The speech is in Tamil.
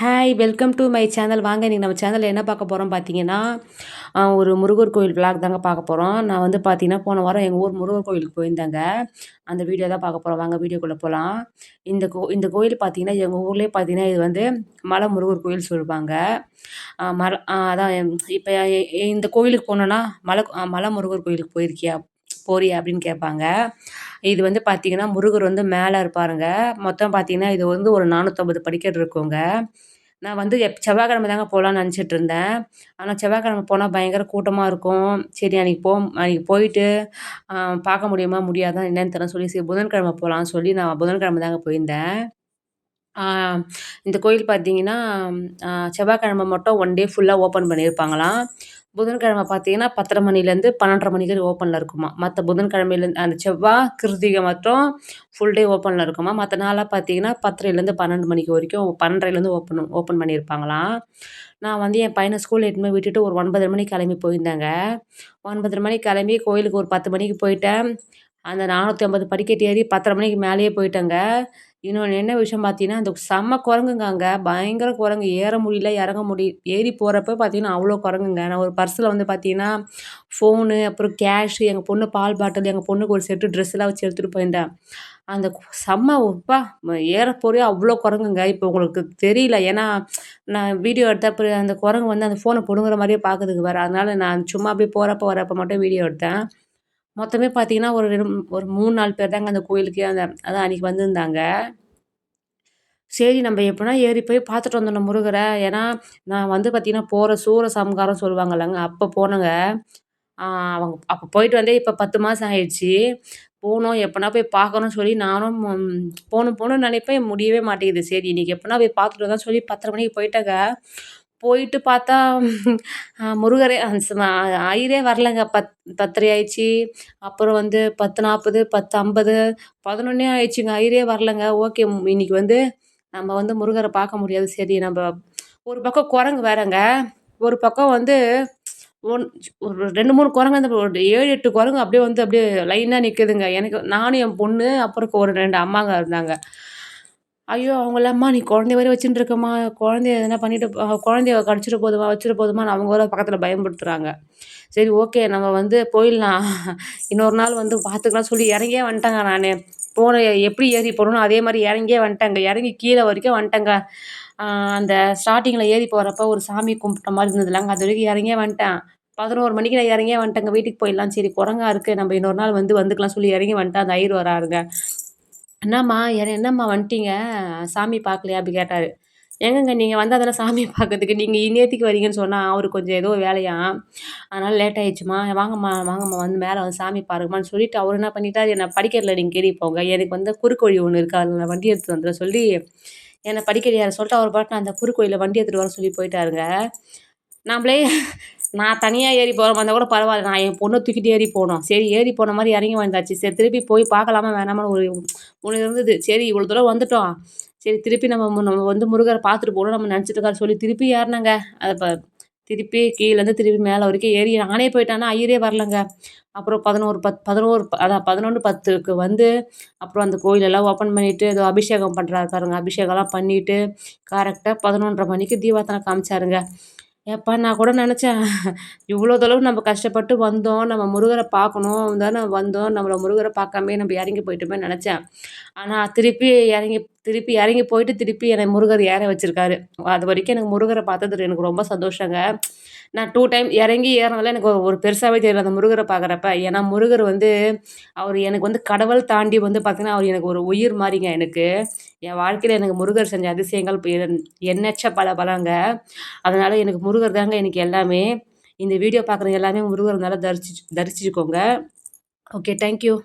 Hi! Welcome do my channel. வாங்க இன்னைக்கு நம்ம சேனல்ல என்ன பார்க்க போறோம் பார்த்தீங்கன்னா, ஒரு முருகர் கோயில் விளாக் தாங்க பார்க்க போறோம். நான் வந்து பார்த்தீங்கன்னா, போன வாரம் எங்க ஊர் முருகர் கோயிலுக்கு போயிருந்தேங்க. அந்த வீடியோ தான் பார்க்க போறோம். வாங்க வீடியோக்குள்ள போலாம். இந்த கோயில் பார்த்தீங்கன்னா, எங்க ஊர்லயே பார்த்தீங்கன்னா, இது வந்து மலை முருகர் கோயில் சொல்லுவாங்க. அதான் இப்ப இந்த கோயிலுக்கு போனோம்னா, மலை முருகர் கோயிலுக்கு போறியா? அப்படின்னு கேட்பாங்க. இது வந்து பார்த்தீங்கன்னா, முருகர் வந்து மேல இருப்பாருங்க. மொத்தம் பார்த்தீங்கன்னா, இது வந்து ஒரு 450 படிக்கட்டு இருக்குங்க. நான் வந்து செவ்வாய்க்கிழமை தாங்க போலான்னு நெனச்சிட்டு இருந்தேன். ஆனா செவ்வாய்க்கிழமை போனா பயங்கர கூட்டமா இருக்கும். சரி அன்னைக்கு போயிட்டு அ பார்க்க முடியுமா? முடியாதா? என்னன்னு தெரியலன்னு சொல்லி சரி புதன்கிழமை போலான்னு சொல்லி நான் புதன்கிழமை தாங்க போயிருந்தேன். ஆ இந்த கோயில் பார்த்தீங்கன்னா, செவ்வாய்க்கிழமை மட்டும் ஒன் டே ஃபுல்லா ஓப்பன் பண்ணியிருப்பாங்களாம். புதன்கிழமை பார்த்தீங்கன்னா, 10:30 மணிலேருந்து 12:30 மணி வரை ஓப்பன்ல இருக்குமா. மத்த புதன்கிழமையிலேருந்து அந்த செவ்வாய், கிருத்திகை மட்டும் ஃபுல் டே ஓப்பன்ல இருக்குமா. மத்த நாள்லாம் பார்த்தீங்கன்னா, 10:30லேருந்து 12 மணிக்கு வரைக்கும் 12:30லேருந்து ஓப்பன் பண்ணியிருப்பாங்களாம். நான் வந்து என் பையன ஸ்கூல்ல இட்டுன்னு போய் விட்டுட்டு ஒரு 9:30 மணிக்கு கிளம்பி போயிருந்தேங்க. 9:30 மணிக்கு கிளம்பி கோயிலுக்கு ஒரு 10 மணிக்கு போயிட்டேன். அந்த 450 படிக்கட்டு ஏறி 10:30 மணிக்கு மேலேயே போயிட்டேங்க. இன்னொன்னு என்ன விஷயம் பார்த்தீங்கன்னா, அந்த செம்ம குரங்குங்க அங்க. பயங்கர குரங்கு. ஏற முடியல, இறங்க ஏறி போறப்ப பார்த்தீங்கன்னா, அவ்ளோ குரங்குங்க. நான் ஒரு பர்ஸ்ல வந்து பார்த்தீங்கன்னா, ஃபோனு, அப்புறம் கேஷு, எங்க பொண்ணு பால் பாட்டில், எங்க பொண்ணுக்கு ஒரு செட்டு ட்ரெஸ்லாம் வச்சு எடுத்துட்டு போயிருந்தேன். அந்த செம்ம அப்பா! ஏற போறயே அவ்ளோ குரங்குங்க. இப்போ உங்களுக்கு தெரியல. ஏன்னா, நான் வீடியோ எடுத்தப்ப அந்த குரங்கு வந்து அந்த ஃபோன புடுங்குற மாரியே பாக்குதுங்க வேற. அதனால நான் சும்மா அப்படியே போறப்ப, வரப்ப மட்டும் வீடியோ எடுத்தேன். மொத்தமே பார்த்தீங்கன்னா, ஒரு 3, 4 பேர் தாங்க அந்த கோயிலுக்கே அதான் அன்னைக்கு வந்திருந்தாங்க. சரி நம்ம எப்படினா ஏறி போய் பார்த்துட்டு வந்துடணும் முருகர. ஏன்னா, நான் வந்து பார்த்தீங்கன்னா, போற சூரசம்காரம் சொல்லுவாங்கல்லங்க, அப்ப போனேங்க. ஆ அவங்க அப்ப போயிட்டு வந்தே இப்ப 10 மாசம் ஆயிடுச்சு. போணும் எப்பனா போய் பார்க்கணும்னு சொல்லி நானும் போணும்னு நினைப்பேன், முடியவே மாட்டேங்குது. சரி இன்னைக்கு எப்படினா போய் பார்த்துட்டு வரலாம்னு சொல்லி 10:30 மணிக்கு போயிட்டேங்க. போயிட்டு பார்த்தா முருகரே ஐயரே வரலங்க. 10:30 ஆயிடுச்சு. அப்புறம் வந்து 10:40, 10:50, 11 ஆயிடுச்சுங்க. ஐயரே வரலங்க. ஓகே இன்னைக்கு வந்து நம்ம வந்து முருகர பார்க்க முடியாது. சரி நம்ப ஒரு பக்கம் குரங்கு வேறங்க. ஒரு பக்கம் வந்து ஒன் ஒரு 2, 3 குரங்கு வந்து ஒரு 7, 8 குரங்கு அப்படியே லைனா நிக்குதுங்க. நானும் என் பொண்ணு, அப்புறம் ஒரு 2 அம்மாங்க இருந்தாங்க. ஐயோ! அவங்கலாம் "அம்மா நீ குழந்தைய வேற வச்சுட்டு இருக்கம்மா, குழந்தைய எதனா பண்ணிட்டு குழந்தைய கடிச்சிட போதும்மா, வச்சிட போதுமான்னு" அவங்க வேற பக்கத்துல பயமுறுத்துறாங்க. சரி ஓகே நம்ம வந்து போயிடலாம். இன்னொரு நாள் வந்து பார்த்துக்கலாம்னு சொல்லி இறங்கியே வந்துட்டேங்க நானு. எப்படி ஏறி போனனோ அதே மாரி இறங்கியே வந்துட்டேங்க. இறங்கி கீழ வரைக்கும் வந்துட்டேங்க. ஆ அந்த ஸ்டார்ட்டிங்ல ஏறி போறப்ப ஒரு சாமி கும்பிட்ட மாரி இருந்ததுலங்க, அது வரைக்கும் இறங்கியே வந்துட்டேன். 11 மணிக்கு நான் இறங்கியே வந்துட்டேங்க. வீட்டுக்கு போயிடலாம். சரி குரங்கா இருக்கு. நம்ம இன்னொரு நாள் வந்துக்கலாம்னு சொல்லி இறங்கி வந்துட்டேன். அந்த ஐயர் வராருங்க. "என்னம்மா என்னம்மா வந்துட்டீங்க? சாமி பார்க்கலையா?" அப்படி கேட்டாரு. "எங்கங்க நீங்க வந்தா தானே சாமி பார்க்கறதுக்கு. நீங்க இந்நேரத்துக்கு வரீங்கன்னு" சொன்னா, அவருக்கு கொஞ்சம் ஏதோ வேலையாம். அதனால லேட் ஆயிடுச்சும்மா. வாங்கம்மா வந்து மேல வந்து சாமி பாருங்கம்மான்னு சொல்லிட்டு, அவரு என்ன பண்ணிட்டாரு, என்ன படிக்கட்டில நீங்க ஏறி போங்க. எனக்கு வந்து குறுக்கு வழி ஒண்ணு இருக்கு. அதுல நான் வண்டி எடுத்துட்டு வந்துர்றேன் சொல்லி, என்ன படிக்கட்டு ஏற சொல்லிட்டு, அவர் பாட்டுன்னு அந்த குறுக்கு வழியில வண்டி எடுத்துட்டு வரேன்னு சொல்லி போயிட்டாருங்க. நாம்பளே நான் தனியா ஏறி போற மாரி இருந்தா கூட பரவால்ல. நான் என் பொண்ண தூக்கிட்டு ஏறி போணும். சரி ஏறி போன மாரி இறங்கி வந்தாச்சு. சரி திருப்பி போய் பார்க்கலாமா வேணாமான்னு ஒண்ணு இருந்தது. சரி இவ்வளோ தூரம் வந்துட்டோம். சரி திருப்பி நம்ம வந்து முருகர பார்த்துட்டு போணும்னு நம்ம நெனச்சுட்டு இருக்காரு சொல்லி திருப்பி ஏறுனேங்க. அத திருப்பி கீழேருந்து திருப்பி மேல வரைக்கும் ஏறி நானே போயிட்டேன். ஆனா ஐயரே வரலங்க. அப்புறம் 11 அதான் 11:10க்கு வந்து அப்புறம் அந்த கோயிலெல்லாம் ஓப்பன் பண்ணிட்டு, ஏதோ அபிஷேகம் பண்றாரு பாருங்க. அபிஷேகம்லாம் பண்ணிட்டு, கரெக்ட்டா 11:30 மணிக்கு தீபார்த்தன காமிச்சாருங்க. எப்பா நான் கூட நெனச்சேன், இவ்ளோ தொலைவு நம்ம கஷ்டப்பட்டு வந்தோம். நம்ம முருகர பார்க்கணும் தானே வந்தோம். நம்மள முருகர பார்க்காமயே நம்ம எறங்கி போயிட்டோமேன்னு நெனச்சேன். ஆனா திருப்பி எறங்கி போயிட்டு, திருப்பி என்ன முருகர் ஏற வச்சிருக்காரு. அதுவரைக்கும் எனக்கு முருகர பார்த்தது எனக்கு ரொம்ப சந்தோஷங்க. நான் 2 டைம் எறங்கி ஏறுனதுல எனக்கு ஒரு ஒரு பெருசாவே தெரியல அந்த முருகர பார்க்குறப்ப. ஏன்னா முருகர் வந்து அவரு எனக்கு வந்து கடவுள் தாண்டி வந்து பார்த்தீங்கன்னா, அவரு எனக்கு ஒரு உயிர் மாரிங்க எனக்கு. என் வாழ்க்கையில எனக்கு முருகர் செஞ்ச அதிசயங்கள் எண்ணற்ற பலங்க. அதனால எனக்கு முருகர் தாங்க எனக்கு எல்லாமே. இந்த வீடியோ பார்க்குற எல்லாமே முருகர் நல்லா தரிசிச்சுக்கோங்க. ஓகே. Thank you.